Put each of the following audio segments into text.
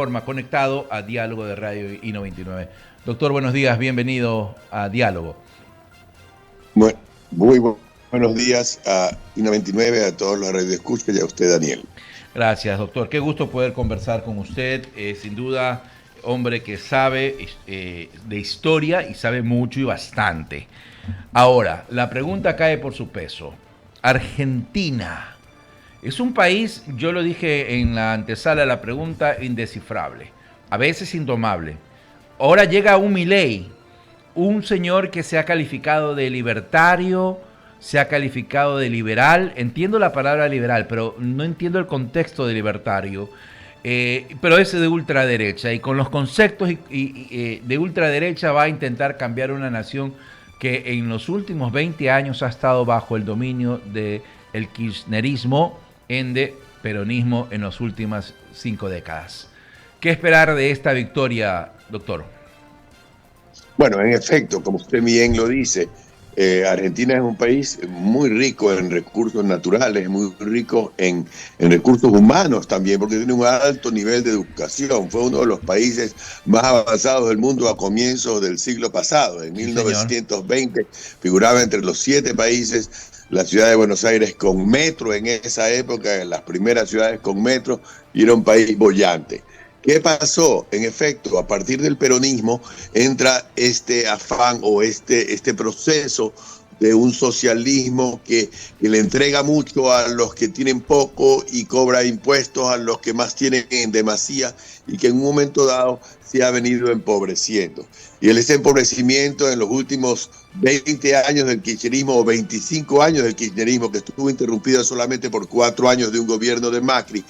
Forma conectado a Diálogo de Radio I99. Doctor, buenos días, bienvenido a Diálogo. Muy buenos días a I99, a todos los radioescuchas y a usted, Daniel. Gracias, doctor. Qué gusto poder conversar con usted. Sin duda, hombre que sabe de historia y sabe mucho y bastante. Ahora, la pregunta cae por su peso. Argentina es un país, yo lo dije en la antesala de la pregunta, indescifrable, a veces indomable. Ahora llega un Milei, un señor que se ha calificado de libertario, se ha calificado de liberal. Entiendo la palabra liberal, pero no entiendo el contexto de libertario. Pero es de ultraderecha y con los conceptos de ultraderecha va a intentar cambiar una nación que en los últimos 20 años ha estado bajo el dominio del kirchnerismo, de peronismo en las últimas 5 décadas. ¿Qué esperar de esta victoria, doctor? Bueno, en efecto, como usted bien lo dice, Argentina es un país muy rico en recursos naturales, muy rico en recursos humanos también, porque tiene un alto nivel de educación. Fue uno de los países más avanzados del mundo a comienzos del siglo pasado. En Sí, señor. 1920 figuraba entre los 7 países la ciudad de Buenos Aires con metro en esa época, en las primeras ciudades con metro, y era un país boyante. ¿Qué pasó? En efecto, a partir del peronismo entra este afán o este proceso de un socialismo que le entrega mucho a los que tienen poco y cobra impuestos a los que más tienen en demasía, y que en un momento dado se ha venido empobreciendo. Y ese empobrecimiento en los últimos 20 años del kirchnerismo o 25 años del kirchnerismo, que estuvo interrumpido solamente por 4 años de un gobierno de Macri,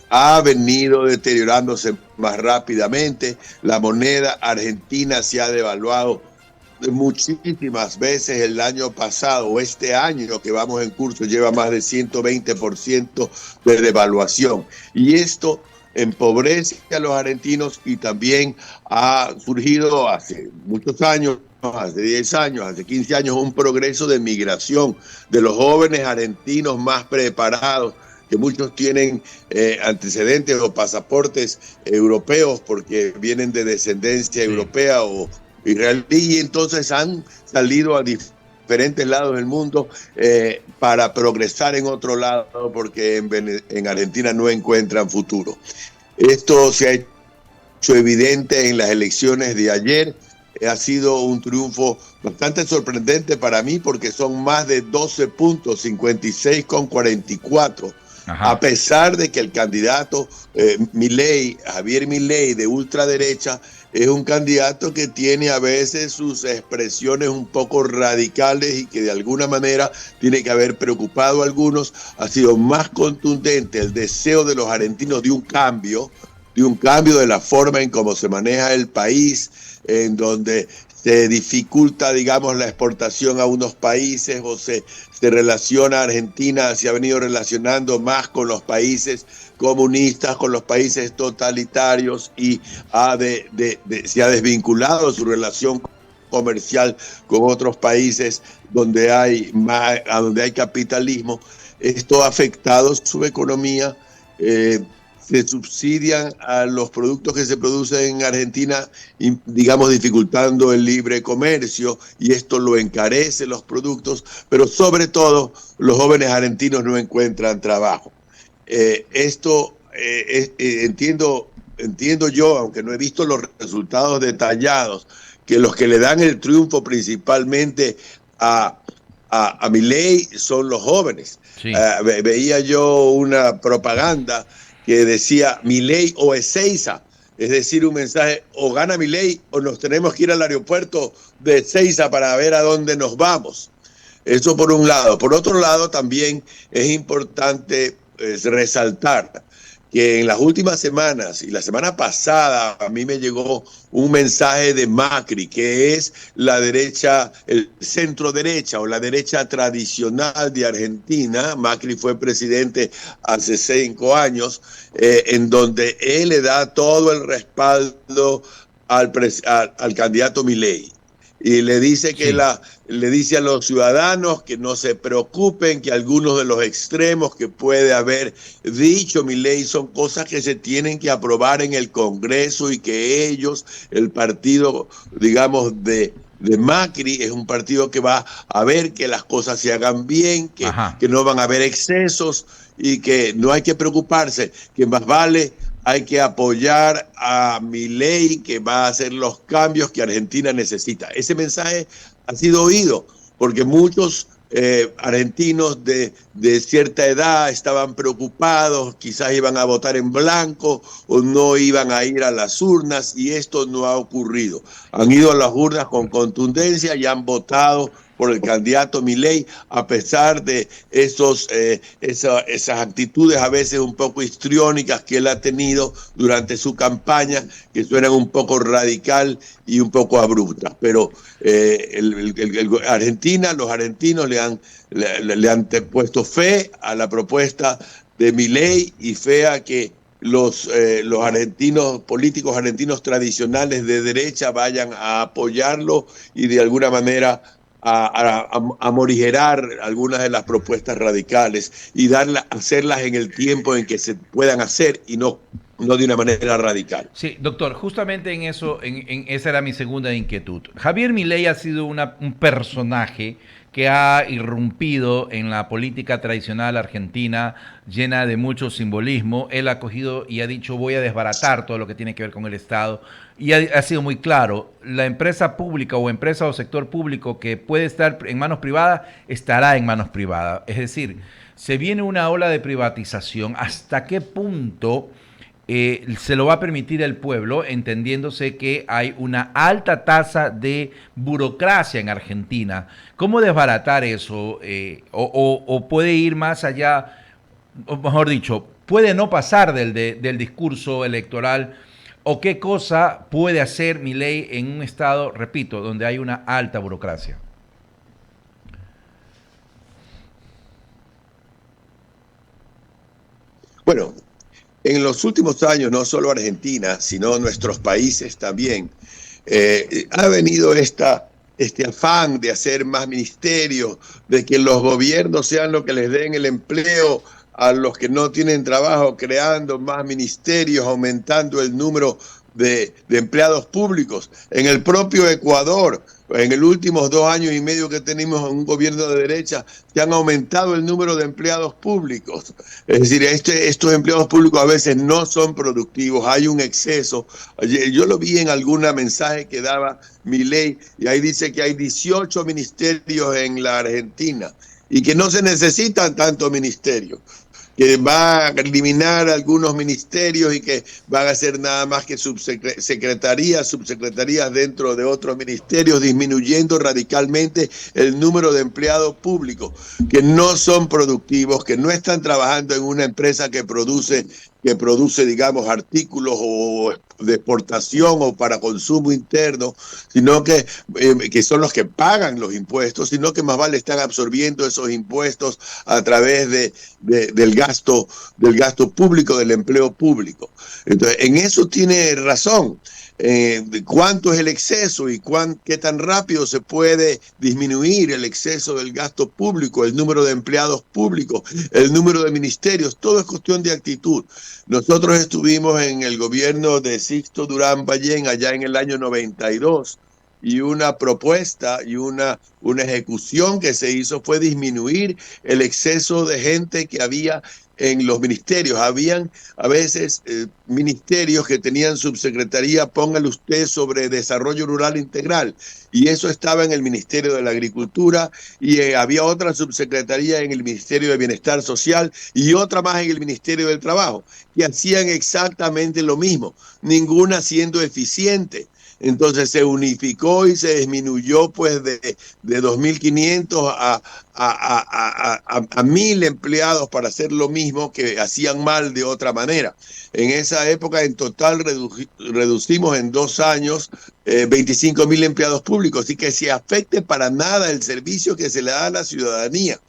ha venido deteriorándose más rápidamente. La moneda argentina se ha devaluado muchísimas veces el año pasado, o este año que vamos en curso lleva más de 120% de devaluación. Y esto empobrece a los argentinos, y también ha surgido hace muchos años, hace 10 años, hace 15 años, un progreso de migración de los jóvenes argentinos más preparados, que muchos tienen antecedentes o pasaportes europeos porque vienen de descendencia europea o israelí, y entonces han salido a diferentes lados del mundo para progresar en otro lado, porque en Argentina no encuentran futuro. Esto se ha hecho evidente en las elecciones de ayer. Ha sido un triunfo bastante sorprendente para mí, porque son más de 12 puntos, 56 con 44. Ajá. A pesar de que el candidato Javier Milei, de ultraderecha, es un candidato que tiene a veces sus expresiones un poco radicales y que de alguna manera tiene que haber preocupado a algunos. Ha sido más contundente el deseo de los argentinos de un cambio de la forma en cómo se maneja el país, en donde se dificulta, digamos, la exportación a unos países, o se relaciona Argentina, se ha venido relacionando más con los países comunistas, con los países totalitarios, y se ha desvinculado su relación comercial con otros países donde hay capitalismo. Esto ha afectado su economía. Se subsidian a los productos que se producen en Argentina, digamos, dificultando el libre comercio, y esto lo encarece los productos, pero sobre todo los jóvenes argentinos no encuentran trabajo. Entiendo yo, aunque no he visto los resultados detallados, que los que le dan el triunfo principalmente a Milei son los jóvenes. Sí. Veía yo una propaganda que decía Milei o Ezeiza, es decir, un mensaje: o gana Milei o nos tenemos que ir al aeropuerto de Ezeiza para ver a dónde nos vamos. Eso por un lado. Por otro lado, también es importante resaltar que en las últimas semanas y la semana pasada a mí me llegó un mensaje de Macri, que es la derecha, el centro derecha o la derecha tradicional de Argentina. Macri fue presidente hace 5 años, en donde él le da todo el respaldo al candidato Milei. y le dice Sí. le dice a los ciudadanos que no se preocupen, que algunos de los extremos que puede haber dicho Milei son cosas que se tienen que aprobar en el Congreso y que ellos, el partido, digamos, de Macri, es un partido que va a ver que las cosas se hagan bien, Ajá. que no van a haber excesos y que no hay que preocuparse, que más vale hay que apoyar a Milei, que va a hacer los cambios que Argentina necesita. Ese mensaje ha sido oído porque muchos argentinos de cierta edad estaban preocupados, quizás iban a votar en blanco o no iban a ir a las urnas, y esto no ha ocurrido. Han ido a las urnas con contundencia y han votado por el candidato Milei, a pesar de esas actitudes a veces un poco histriónicas que él ha tenido durante su campaña, que suenan un poco radical y un poco abruptas. Pero Argentina, los argentinos le han puesto fe a la propuesta de Milei y fe a que los argentinos, políticos argentinos tradicionales de derecha vayan a apoyarlo y de alguna manera a morigerar algunas de las propuestas radicales y hacerlas en el tiempo en que se puedan hacer y no de una manera radical. Sí, doctor, justamente en eso, esa era mi segunda inquietud. Javier Milei ha sido un personaje que ha irrumpido en la política tradicional argentina, llena de mucho simbolismo. Él ha cogido y ha dicho, voy a desbaratar todo lo que tiene que ver con el Estado. Y ha sido muy claro, la empresa pública o empresa o sector público que puede estar en manos privadas, estará en manos privadas. Es decir, se viene una ola de privatización. ¿Hasta qué punto se lo va a permitir el pueblo, entendiéndose que hay una alta tasa de burocracia en Argentina? ¿Cómo desbaratar eso? O puede ir más allá, o mejor dicho, puede no pasar del discurso electoral? ¿O qué cosa puede hacer Milei en un estado, repito, donde hay una alta burocracia? Bueno, en los últimos años, no solo Argentina, sino nuestros países también, ha venido este afán de hacer más ministerios, de que los gobiernos sean los que les den el empleo a los que no tienen trabajo, creando más ministerios, aumentando el número de empleados públicos. En el propio Ecuador, en los últimos 2 años y medio que tenemos un gobierno de derecha, se han aumentado el número de empleados públicos. Es decir, estos empleados públicos a veces no son productivos, hay un exceso. Yo lo vi en alguna mensaje que daba Milei, y ahí dice que hay 18 ministerios en la Argentina y que no se necesitan tantos ministerios, que va a eliminar algunos ministerios y que van a ser nada más que subsecretarías dentro de otros ministerios, disminuyendo radicalmente el número de empleados públicos que no son productivos, que no están trabajando en una empresa que produce, digamos, artículos o de exportación o para consumo interno, sino que son los que pagan los impuestos, sino que más vale están absorbiendo esos impuestos a través del gasto público, del empleo público. Entonces, en eso tiene razón. ¿Cuánto es el exceso y qué tan rápido se puede disminuir el exceso del gasto público, el número de empleados públicos, el número de ministerios? Todo es cuestión de actitud. Nosotros estuvimos en el gobierno de Sixto Durán Ballén allá en el año 92, y una propuesta y una ejecución que se hizo fue disminuir el exceso de gente que había en los ministerios. Habían a veces ministerios que tenían subsecretaría, póngale usted, sobre desarrollo rural integral, y eso estaba en el Ministerio de la Agricultura, y había otra subsecretaría en el Ministerio de Bienestar Social y otra más en el Ministerio del Trabajo, que hacían exactamente lo mismo, ninguna siendo eficiente. Entonces se unificó y se disminuyó pues de 2.500 a 1.000 empleados para hacer lo mismo que hacían mal de otra manera. En esa época en total reducimos en 2 años 25.000 empleados públicos, y que se afecte para nada el servicio que se le da a la ciudadanía.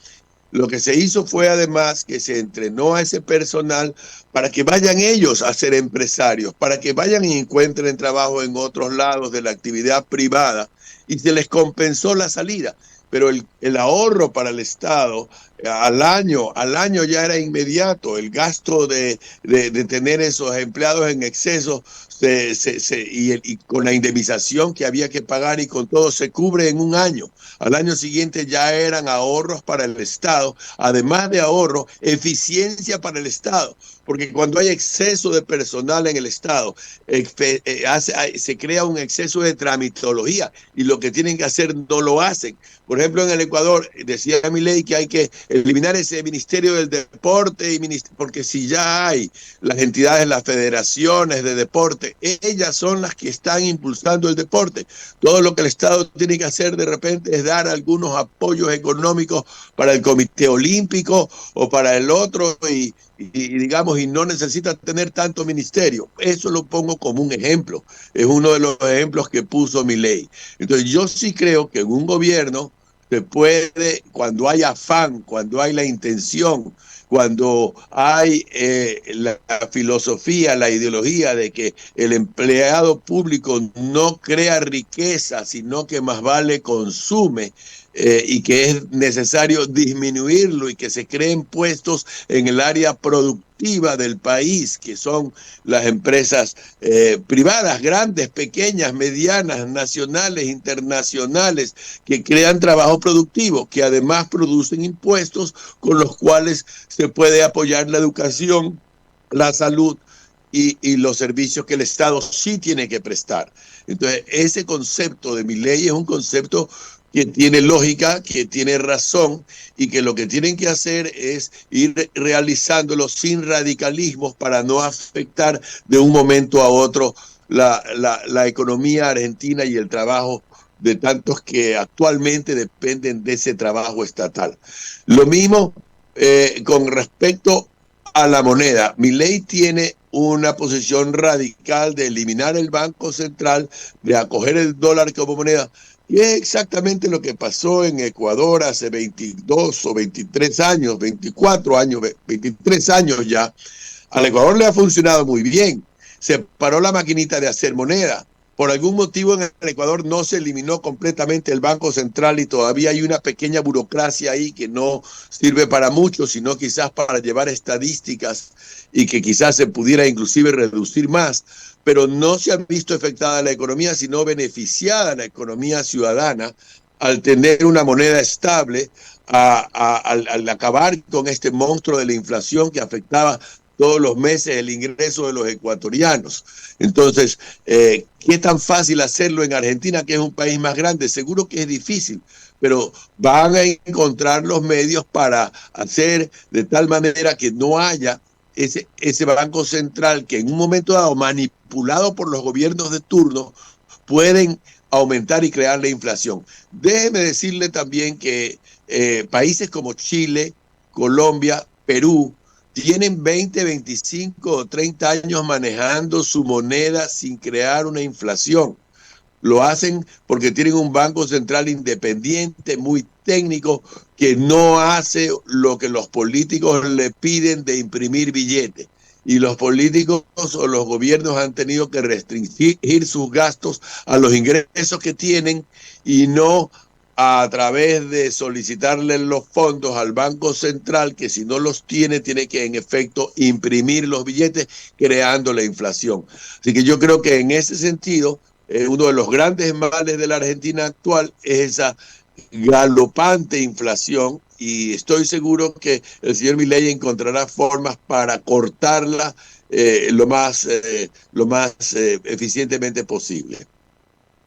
Lo que se hizo fue además que se entrenó a ese personal para que vayan ellos a ser empresarios, para que vayan y encuentren trabajo en otros lados de la actividad privada y se les compensó la salida. Pero el ahorro para el Estado al año ya era inmediato. El gasto de tener esos empleados en exceso y con la indemnización que había que pagar y con todo se cubre en un año. Al año siguiente ya eran ahorros para el Estado, además de ahorro, eficiencia para el Estado, porque cuando hay exceso de personal en el Estado, se crea un exceso de tramitología y lo que tienen que hacer no lo hacen. Por ejemplo, en el Ecuador, decía Milei que hay que eliminar ese Ministerio del Deporte, porque si ya hay las entidades, las federaciones de deporte, ellas son las que están impulsando el deporte. Todo lo que el Estado tiene que hacer de repente es dar algunos apoyos económicos para el Comité Olímpico o para el otro digamos, y no necesita tener tanto ministerio. Eso lo pongo como un ejemplo. Es uno de los ejemplos que puso Milei. Entonces yo sí creo que en un gobierno se puede, cuando hay afán, cuando hay la intención, cuando hay la filosofía, la ideología de que el empleado público no crea riqueza, sino que más vale consume, y que es necesario disminuirlo y que se creen puestos en el área productiva del país, que son las empresas privadas, grandes, pequeñas, medianas, nacionales, internacionales, que crean trabajo productivo, que además producen impuestos con los cuales se puede apoyar la educación, la salud y los servicios que el Estado sí tiene que prestar. Entonces, ese concepto de Milei es un concepto que tiene lógica, que tiene razón y que lo que tienen que hacer es ir realizándolo sin radicalismos para no afectar de un momento a otro la economía argentina y el trabajo de tantos que actualmente dependen de ese trabajo estatal. Lo mismo con respecto a la moneda. Milei tiene una posición radical de eliminar el Banco Central, de acoger el dólar como moneda. Y es exactamente lo que pasó en Ecuador hace 22 o 23 años, 24 años, 23 años ya. Al Ecuador le ha funcionado muy bien. Se paró la maquinita de hacer moneda. Por algún motivo en el Ecuador no se eliminó completamente el Banco Central y todavía hay una pequeña burocracia ahí que no sirve para mucho, sino quizás para llevar estadísticas y que quizás se pudiera inclusive reducir más, pero no se ha visto afectada la economía, sino beneficiada la economía ciudadana al tener una moneda estable, al acabar con este monstruo de la inflación que afectaba todos los meses el ingreso de los ecuatorianos. Entonces, ¿qué tan fácil hacerlo en Argentina, que es un país más grande? Seguro que es difícil, pero van a encontrar los medios para hacer de tal manera que no haya ese Banco Central que en un momento dado, manipulado por los gobiernos de turno, pueden aumentar y crear la inflación. Déjeme decirle también que países como Chile, Colombia, Perú, tienen 20, 25 o 30 años manejando su moneda sin crear una inflación. Lo hacen porque tienen un banco central independiente, muy técnico, que no hace lo que los políticos le piden de imprimir billetes. Y los políticos o los gobiernos han tenido que restringir sus gastos a los ingresos que tienen y no a través de solicitarle los fondos al Banco Central, que si no los tiene, tiene que en efecto imprimir los billetes, creando la inflación. Así que yo creo que en ese sentido, uno de los grandes males de la Argentina actual es esa galopante inflación y estoy seguro que el señor Milei encontrará formas para cortarla lo más eficientemente posible.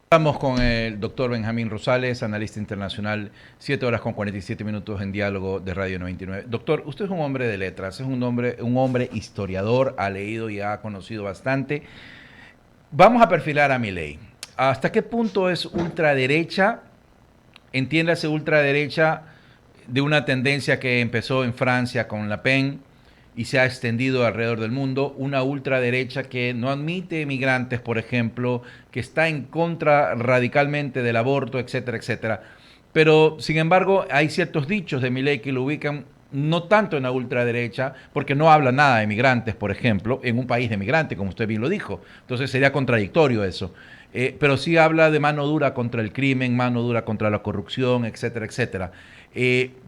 Estamos con el doctor Benjamín Rosales, analista internacional, 7 horas con 47 minutos en diálogo de Radio 99. Doctor, usted es un hombre de letras, es un hombre historiador, ha leído y ha conocido bastante. Vamos a perfilar a Milei. ¿Hasta qué punto es ultraderecha? Entiéndase ultraderecha de una tendencia que empezó en Francia con Le Pen y se ha extendido alrededor del mundo, una ultraderecha que no admite migrantes, por ejemplo, que está en contra radicalmente del aborto, etcétera, etcétera. Pero, sin embargo, hay ciertos dichos de Milei que lo ubican no tanto en la ultraderecha, porque no habla nada de migrantes, por ejemplo, en un país de migrantes, como usted bien lo dijo. Entonces sería contradictorio eso. Pero sí habla de mano dura contra el crimen, mano dura contra la corrupción, etcétera, etcétera.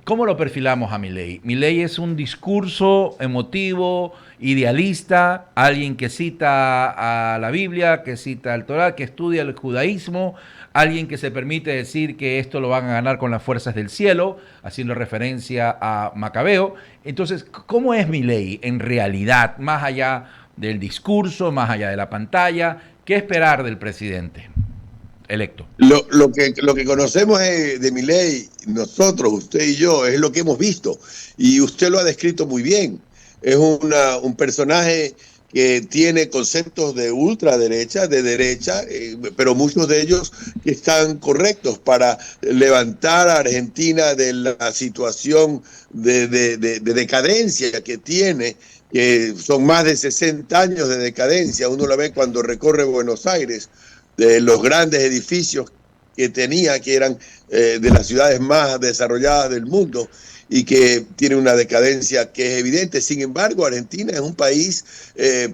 ¿Cómo lo perfilamos a Milei? Milei es un discurso emotivo, idealista, alguien que cita a la Biblia, que cita al Torá, que estudia el judaísmo, alguien que se permite decir que esto lo van a ganar con las fuerzas del cielo, haciendo referencia a Macabeo. Entonces, ¿cómo es Milei en realidad, más allá del discurso, más allá de la pantalla? ¿Qué esperar del presidente electo? Lo que conocemos de Milei, nosotros, usted y yo, es lo que hemos visto. Y usted lo ha descrito muy bien. Es un personaje que tiene conceptos de ultraderecha, de derecha, pero muchos de ellos que están correctos para levantar a Argentina de la situación de decadencia que tiene, que son más de 60 años de decadencia. Uno la ve cuando recorre Buenos Aires, de los grandes edificios que tenía, que eran de las ciudades más desarrolladas del mundo y que tiene una decadencia que es evidente. Sin embargo, Argentina es un país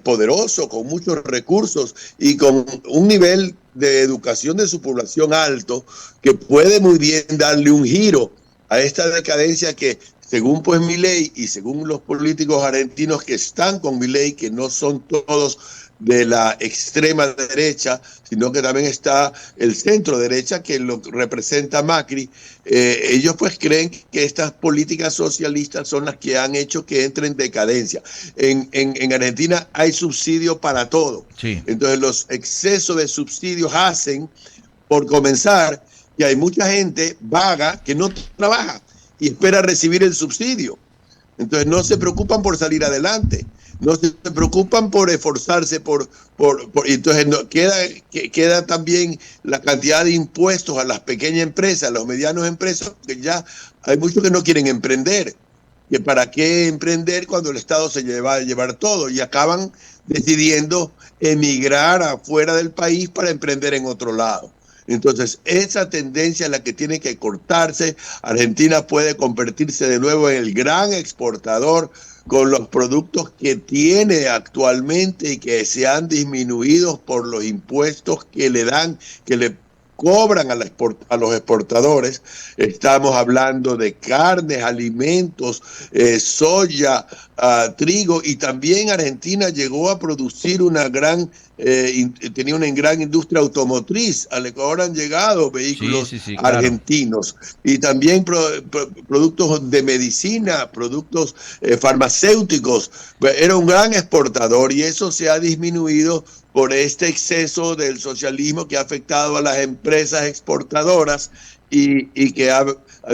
poderoso, con muchos recursos y con un nivel de educación de su población alto, que puede muy bien darle un giro a esta decadencia que, según pues Milei y según los políticos argentinos que están con Milei, que no son todos de la extrema derecha, sino que también está el centro derecha, que lo representa Macri. Ellos pues creen que estas políticas socialistas son las que han hecho que entre en decadencia. En Argentina hay subsidio para todo. Sí. Entonces los excesos de subsidios hacen, por comenzar, que hay mucha gente vaga que no trabaja y espera recibir el subsidio. Entonces no se preocupan por salir adelante, no se preocupan por esforzarse, entonces queda también la cantidad de impuestos a las pequeñas empresas, a los medianos empresas, que ya hay muchos que no quieren emprender. Que para qué emprender cuando el Estado se va a llevar todo, y acaban decidiendo emigrar afuera del país para emprender en otro lado. Entonces, esa tendencia es la que tiene que cortarse. Argentina puede convertirse de nuevo en el gran exportador con los productos que tiene actualmente y que se han disminuido por los impuestos que le dan, que le cobran a los exportadores. Estamos hablando de carnes, alimentos, soya, trigo, y también Argentina llegó a producir tenía una gran industria automotriz. Al Ecuador han llegado vehículos argentinos, claro. Y también productos de medicina, productos farmacéuticos. Era un gran exportador y eso se ha disminuido por este exceso del socialismo que ha afectado a las empresas exportadoras y que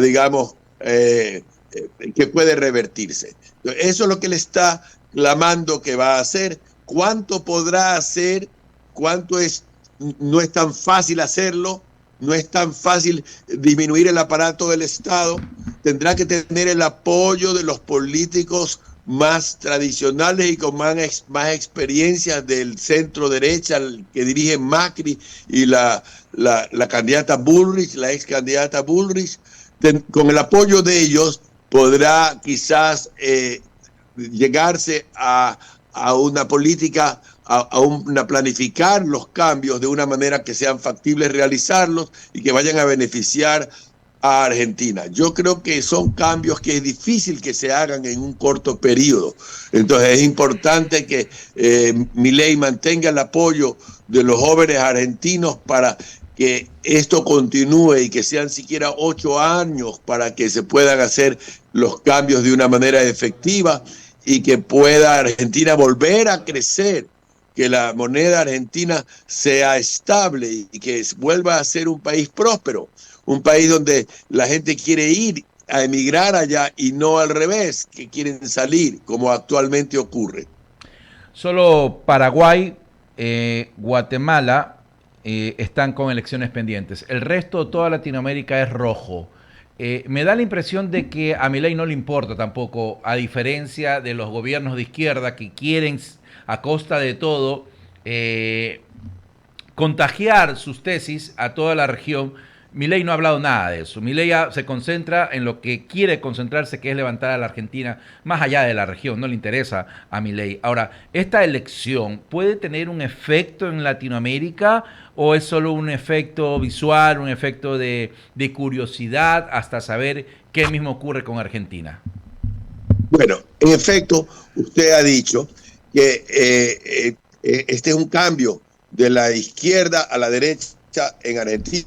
digamos, que puede revertirse. Eso es lo que le está clamando que va a hacer. ¿Cuánto podrá hacer? No es tan fácil hacerlo, no es tan fácil disminuir el aparato del Estado. Tendrá que tener el apoyo de los políticos más tradicionales y con más experiencias del centro derecha, que dirige Macri y la candidata Bullrich, la ex candidata Bullrich. Con el apoyo de ellos podrá quizás llegarse a una política, a planificar los cambios de una manera que sean factibles realizarlos y que vayan a beneficiar a Argentina. Yo creo que son cambios que es difícil que se hagan en un corto periodo. Entonces es importante que Milei mantenga el apoyo de los jóvenes argentinos para que esto continúe y que sean siquiera 8 años para que se puedan hacer los cambios de una manera efectiva y que pueda Argentina volver a crecer, que la moneda argentina sea estable y que vuelva a ser un país próspero, un país donde la gente quiere ir a emigrar allá y no al revés, que quieren salir, como actualmente ocurre. Solo Paraguay, Guatemala están con elecciones pendientes. El resto, toda Latinoamérica es rojo. Me da la impresión de que a Milei no le importa tampoco, a diferencia de los gobiernos de izquierda que quieren a costa de todo contagiar sus tesis a toda la región. Milei no ha hablado nada de eso. Milei se concentra en lo que quiere concentrarse, que es levantar a la Argentina más allá de la región. No le interesa a Milei. Ahora, ¿esta elección puede tener un efecto en Latinoamérica o es solo un efecto visual, un efecto de curiosidad hasta saber qué mismo ocurre con Argentina? Bueno, en efecto, usted ha dicho que este es un cambio de la izquierda a la derecha en Argentina.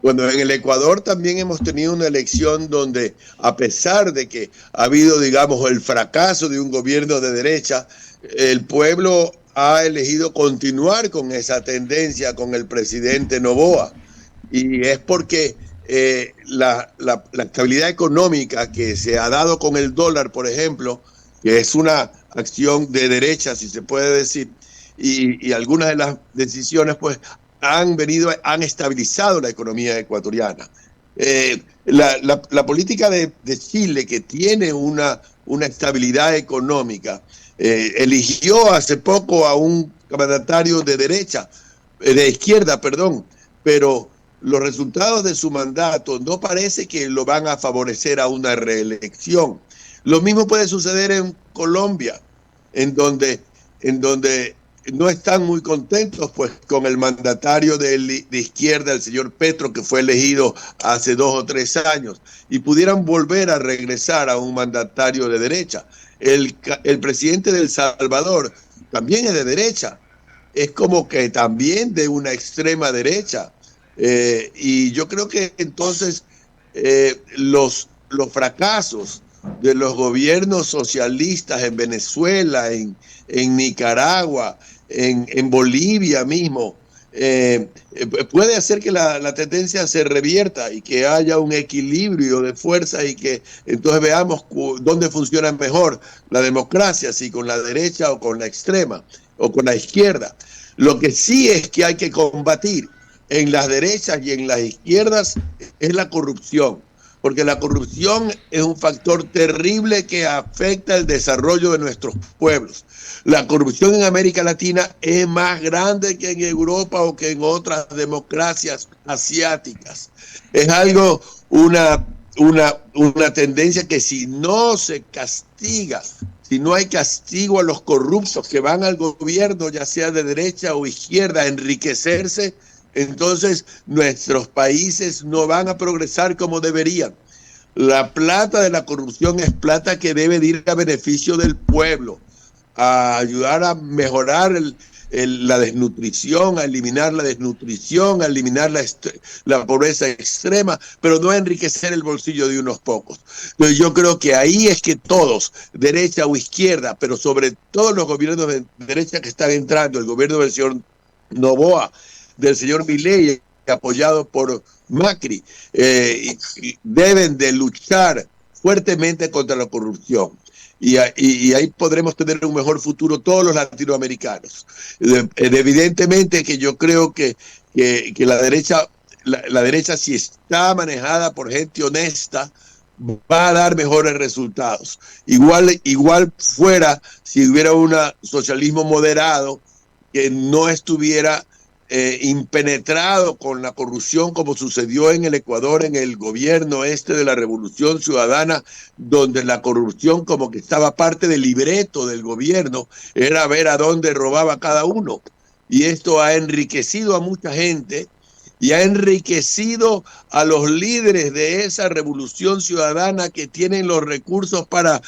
Bueno, en el Ecuador también hemos tenido una elección donde, a pesar de que ha habido, digamos, el fracaso de un gobierno de derecha, el pueblo ha elegido continuar con esa tendencia con el presidente Noboa. Y es porque la estabilidad económica que se ha dado con el dólar, por ejemplo, que es una acción de derecha, si se puede decir, y algunas de las decisiones, pues, han estabilizado la economía ecuatoriana. La política de Chile, que tiene una estabilidad económica, eligió hace poco a un mandatario de derecha, de izquierda, perdón, pero los resultados de su mandato no parece que lo van a favorecer a una reelección. Lo mismo puede suceder en Colombia, en donde, en donde no están muy contentos pues con el mandatario de izquierda, el señor Petro, que fue elegido hace 2 o 3 años, y pudieran volver a regresar a un mandatario de derecha. El presidente de El Salvador también es de derecha, es como que también de una extrema derecha. Y yo creo que entonces los fracasos de los gobiernos socialistas en Venezuela, en Nicaragua, en Bolivia mismo, puede hacer que la tendencia se revierta y que haya un equilibrio de fuerza y que entonces veamos dónde funciona mejor la democracia, si con la derecha o con la extrema o con la izquierda. Lo que sí es que hay que combatir en las derechas y en las izquierdas es la corrupción, porque la corrupción es un factor terrible que afecta el desarrollo de nuestros pueblos. La corrupción en América Latina es más grande que en Europa o que en otras democracias asiáticas. Es algo, una tendencia que si no se castiga, si no hay castigo a los corruptos que van al gobierno, ya sea de derecha o izquierda, a enriquecerse, entonces nuestros países no van a progresar como deberían. La plata de la corrupción es plata que debe de ir a beneficio del pueblo, a ayudar a mejorar la desnutrición, a eliminar la desnutrición, a eliminar la pobreza extrema, pero no a enriquecer el bolsillo de unos pocos. Entonces yo creo que ahí es que todos, derecha o izquierda, pero sobre todo los gobiernos de derecha que están entrando, el gobierno del señor Noboa, del señor Milei, apoyado por Macri, deben de luchar fuertemente contra la corrupción. Y ahí podremos tener un mejor futuro todos los latinoamericanos. Evidentemente que yo creo que la derecha, si está manejada por gente honesta, va a dar mejores resultados. Igual fuera si hubiera un socialismo moderado que no estuviera impenetrado con la corrupción, como sucedió en el Ecuador en el gobierno de la Revolución Ciudadana, donde la corrupción como que estaba parte del libreto del gobierno, era ver a dónde robaba cada uno. Y esto ha enriquecido a mucha gente y ha enriquecido a los líderes de esa Revolución Ciudadana que tienen los recursos para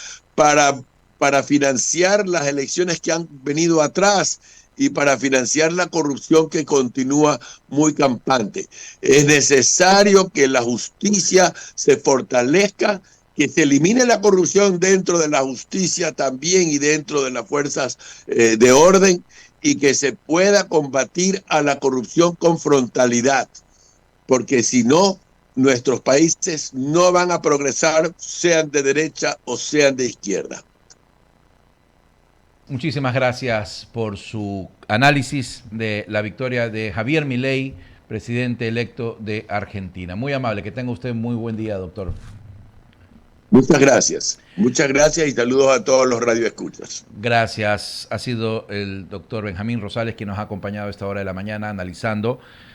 financiar las elecciones que han venido atrás y para financiar la corrupción que continúa muy campante. Es necesario que la justicia se fortalezca, que se elimine la corrupción dentro de la justicia también y dentro de las fuerzas de orden, y que se pueda combatir a la corrupción con frontalidad, porque si no, nuestros países no van a progresar, sean de derecha o sean de izquierda. Muchísimas gracias por su análisis de la victoria de Javier Milei, presidente electo de Argentina. Muy amable, que tenga usted muy buen día, doctor. Muchas gracias y saludos a todos los radioescuchas. Gracias. Ha sido el doctor Benjamín Rosales quien nos ha acompañado a esta hora de la mañana analizando